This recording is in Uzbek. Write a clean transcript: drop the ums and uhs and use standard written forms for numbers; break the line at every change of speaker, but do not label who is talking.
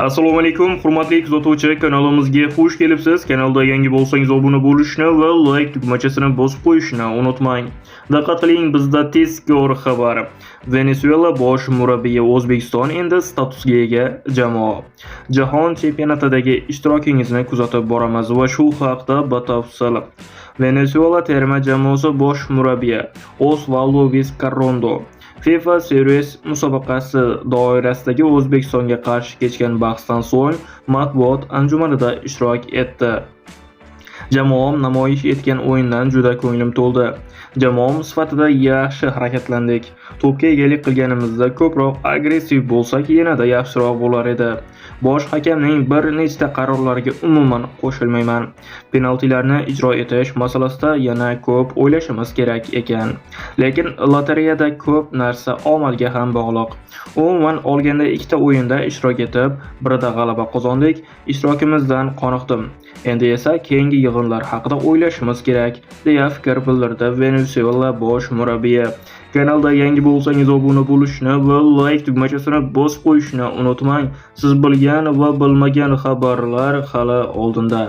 Assalomu alaykum, hurmatli kuzatuvchi, kanalimizga xush kelibsiz. Kanalda yangi bo'lsangiz obuna bo'lishni va like tugmachasini bosib qo'yishni unutmang. Diqqat qiling, bizda tezkor xabar. Venesuela bosh murabbiyi O'zbekiston endi statusga ega jamoa. Jahon chempionatidagi ishtirokingizni kuzatib boramiz va shu haqda batafsil. Venesuela terma jamoasi bosh murabbiyi Osvaldo Vizcarrondo FIFA Series musobaqasi doirasidagi O'zbekistonga qarshi kechgan bahsdan so'ng matbuot anjumanida ishtirok etdi. Jamoam namoyish etgan o'yindan juda ko'nglim to'ldi. Jamoam sifatida yaxshi harakatlandik. To'pga egalik qilganimizda ko'proq agressiv bo'lsak, yanada yaxshiroq bo'lar edi. Bosh hakamning bir nechta qarorlariga umuman qo'shilmayman. Penaltilarni ijro etish masalasida yana ko'p o'ylashimiz kerak ekan. Lekin lotereyada ko'p narsa omadga ham bog'liq. Umuman olganda ikkita o'yinda ishtirok etib, birida g'alaba qozondik. Ishtirokimizdan qoniqdim. Endi esa keyingi yig'inlar haqida o'ylashimiz kerak, deya fikr bildirdi Venesuela bosh murabbiyi. Kanalda yangi bo'lsangiz obuna bo'lishni va like tugmachasini bosib qo'yishni unutmang. Siz bilgan va bilmagan xabarlar hali oldinda.